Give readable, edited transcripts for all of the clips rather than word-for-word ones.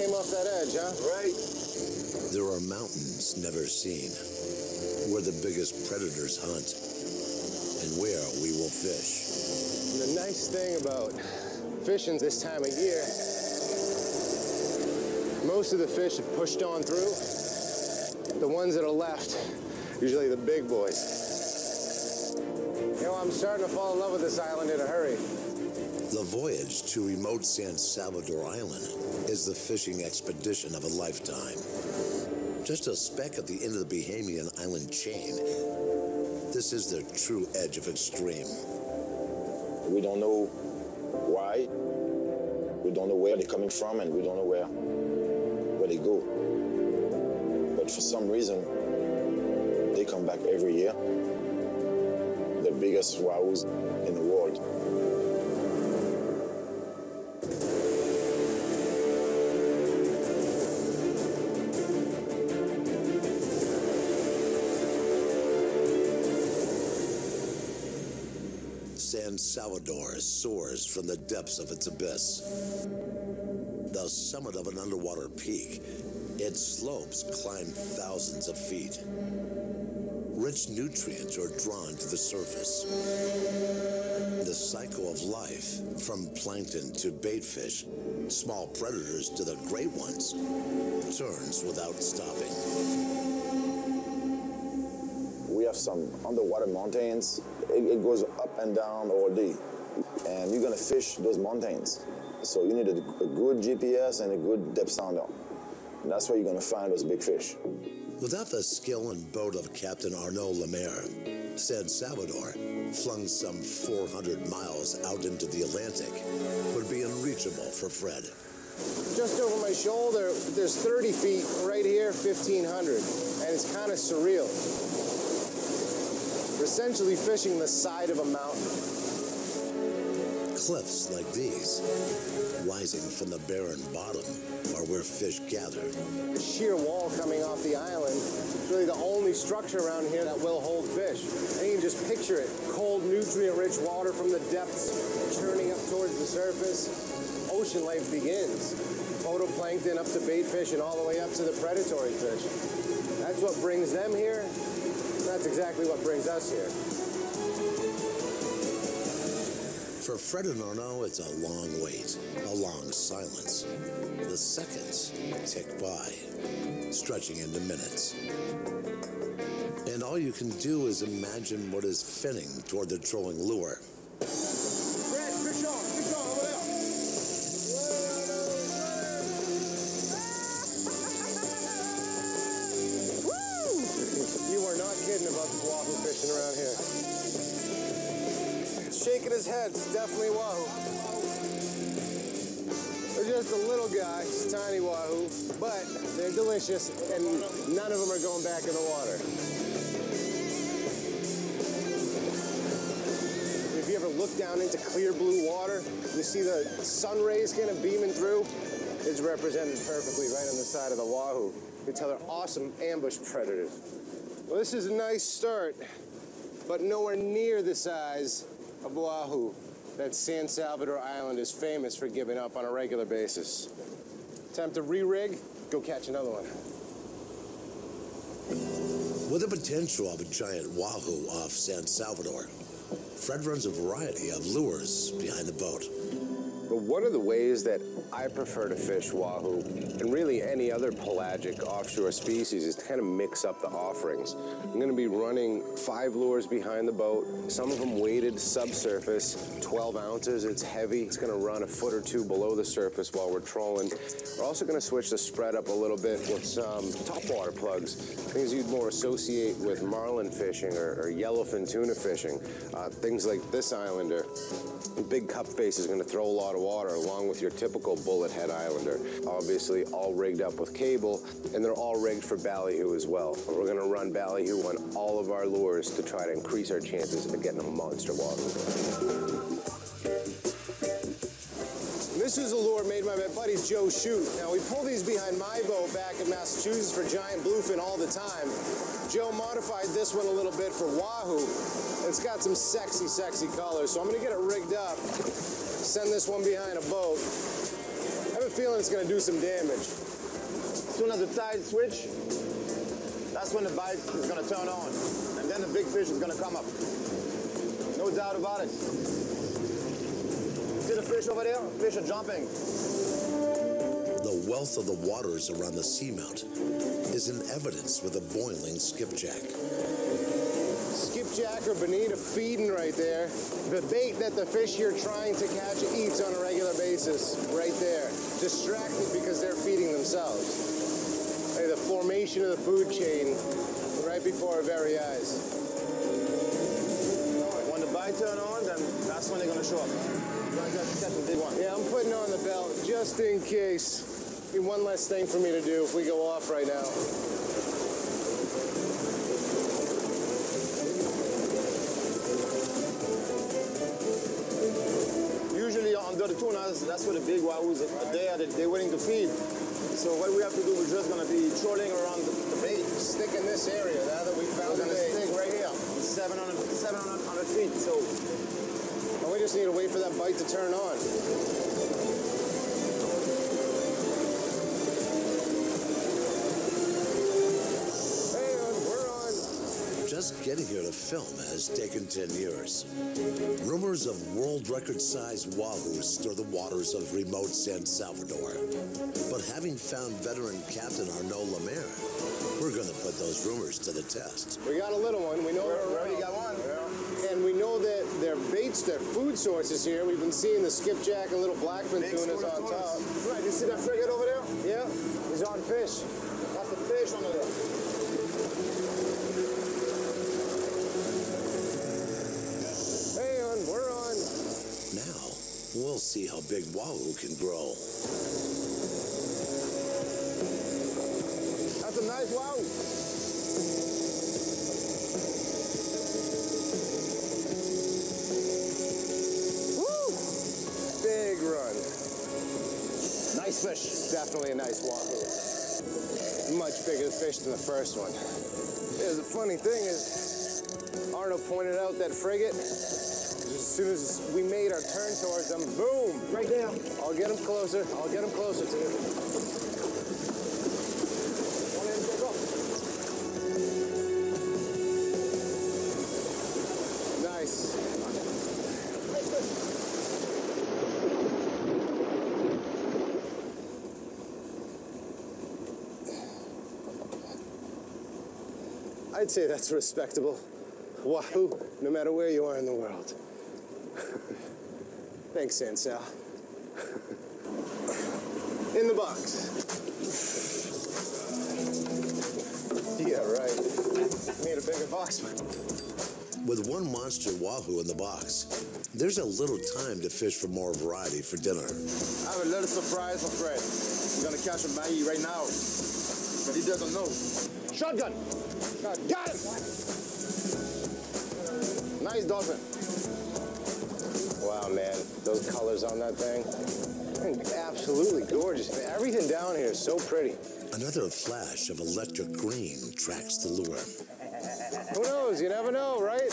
came off that edge, huh? Right. There are mountains never seen, where the biggest predators hunt, and where we will fish. And the nice thing about fishing this time of year, most of the fish have pushed on through. The ones that are left, usually the big boys. You know, I'm starting to fall in love with this island in a hurry. The voyage to remote San Salvador Island is the fishing expedition of a lifetime. Just a speck at the end of the Bahamian island chain, this is the true edge of extreme. We don't know why, we don't know where they're coming from, and we don't know where they go. But for some reason, they come back every year. The biggest wahoos in the world. San Salvador soars from the depths of its abyss. The summit of an underwater peak, its slopes climb thousands of feet. Rich nutrients are drawn to the surface. The cycle of life, from plankton to baitfish, small predators to the great ones, turns without stopping. We have some underwater mountains. It goes up and down all day. And you're gonna fish those mountains. So you need a good GPS and a good depth sounder. And that's where you're gonna find those big fish. Without the skill and boat of Captain Arnaud Lemaire, San Salvador, flung some 400 miles out into the Atlantic, would be unreachable for Fred. Just over my shoulder, there's 30 feet right here, 1,500, and it's kind of surreal. We're essentially fishing the side of a mountain. Cliffs like these, rising from the barren bottom, are where fish gather. The sheer wall coming off the island is really the only structure around here that will hold fish. And you can just picture it, cold, nutrient-rich water from the depths, churning up towards the surface. Ocean life begins. Photoplankton up to baitfish and all the way up to the predatory fish. That's what brings them here. That's exactly what brings us here. For Fred and Arnaud, it's a long wait, a long silence. The seconds tick by, stretching into minutes. And all you can do is imagine what is finning toward the trolling lure. Fred, fish on over there. Woo! You are not kidding about the wahoo fishing around here. Shaking his head, it's definitely wahoo. They're just a little guy, just a tiny wahoo, but they're delicious and none of them are going back in the water. If you ever look down into clear blue water, you see the sun rays kind of beaming through. It's represented perfectly right on the side of the wahoo. You can tell they're awesome ambush predators. Well, this is a nice start, but nowhere near the size of wahoo that San Salvador Island is famous for giving up on a regular basis. Time to re-rig, go catch another one. With the potential of a giant wahoo off San Salvador, Fred runs a variety of lures behind the boat. But one of the ways that I prefer to fish wahoo, and really any other pelagic offshore species, is to kind of mix up the offerings. I'm going to be running 5 lures behind the boat, some of them weighted subsurface, 12 ounces. It's heavy. It's going to run a foot or two below the surface while we're trolling. We're also going to switch the spread up a little bit with some topwater plugs, things you'd more associate with marlin fishing or yellowfin tuna fishing. Things like this islander. The big cup face is going to throw a lot of water along with your typical bullet head islander. Obviously all rigged up with cable, and they're all rigged for ballyhoo as well. We're going to run ballyhoo on all of our lures to try to increase our chances of getting a monster wahoo. This is a lure made by my buddy Joe Shute. Now, we pull these behind my boat back in Massachusetts for giant bluefin all the time. Joe modified this one a little bit for wahoo. It's got some sexy, sexy colors, so I'm gonna get it rigged up, send this one behind a boat. I have a feeling it's going to do some damage. As soon as the tide switch, that's when the bite is going to turn on. And then the big fish is going to come up. No doubt about it. See the fish over there? Fish are jumping. The wealth of the waters around the seamount is in evidence with a boiling skipjack. Skipjack or bonita feeding right there. The bait that the fish you're trying to catch eats on a regular basis, right there. Distracted because they're feeding themselves. Hey, the formation of the food chain right before our very eyes. When the bite turn on, then that's when they're going to show up. You're going to catch a big one. Yeah, I'm putting on the belt just in case. Be one less thing for me to do if we go off right now. Usually under the tunas, that's where the big wahoos are there, they're waiting to feed. So what we have to do, we're just going to be trolling around the bait. Stick in this area now that we found We're the going to bait. stick right here, 700 feet. So And we just need to wait for that bite to turn on. Just getting here to film has taken 10 years. Rumors of world record-sized wahoos stir the waters of remote San Salvador. But having found veteran Captain Arnaud Lemaire, we're going to put those rumors to the test. We got a little one. We know we already got one. Yeah. And we know that their baits, their food sources here. We've been seeing the skipjack and little blackfin tunas on top. Right, you see that frigate over there? Yeah, he's on fish. That's the fish under there. We're on. Now, we'll see how big wahoo can grow. That's a nice wahoo. Woo! Big run. Nice fish. Definitely a nice wahoo. Much bigger fish than the first one. Yeah, the funny thing is, Arno pointed out that frigate. As soon as we made our turn towards them, boom! Right there. I'll get him closer. I'll get him closer to you. Nice. I'd say that's respectable. Wahoo, no matter where you are in the world. Thanks, Sansal. In the box. Yeah, right. Need a bigger box. With one monster wahoo in the box, there's a little time to fish for more variety for dinner. I have a little surprise for Fred. He's gonna catch a mahi right now, but he doesn't know. Shotgun! Got him! Nice dolphin. Wow, man, those colors on that thing, absolutely gorgeous. Everything down here is so pretty. Another flash of electric green tracks the lure. Who knows? You never know, right?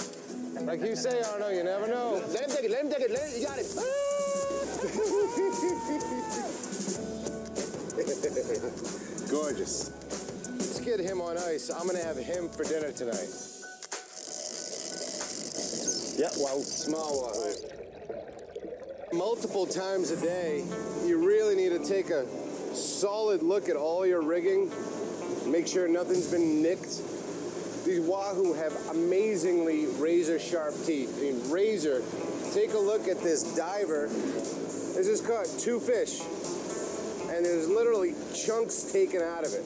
Like you say, Arno, you never know. Let him take it, let him take it, you got it. Gorgeous. Let's get him on ice. I'm gonna have him for dinner tonight. Yeah, wow, small wahoo. Multiple times a day, you really need to take a solid look at all your rigging. Make sure nothing's been nicked. These wahoo have amazingly razor-sharp teeth. I mean, razor. Take a look at this diver. This has caught 2 fish, and there's literally chunks taken out of it.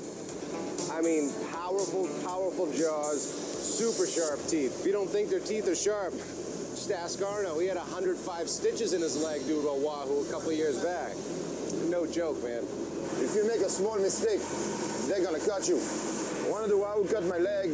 I mean, powerful, powerful jaws, super sharp teeth. If you don't think their teeth are sharp, just ask Arno. He had 105 stitches in his leg due to a wahoo a couple of years back. No joke, man. If you make a small mistake, they're gonna cut you. One of the wahoo cut my leg.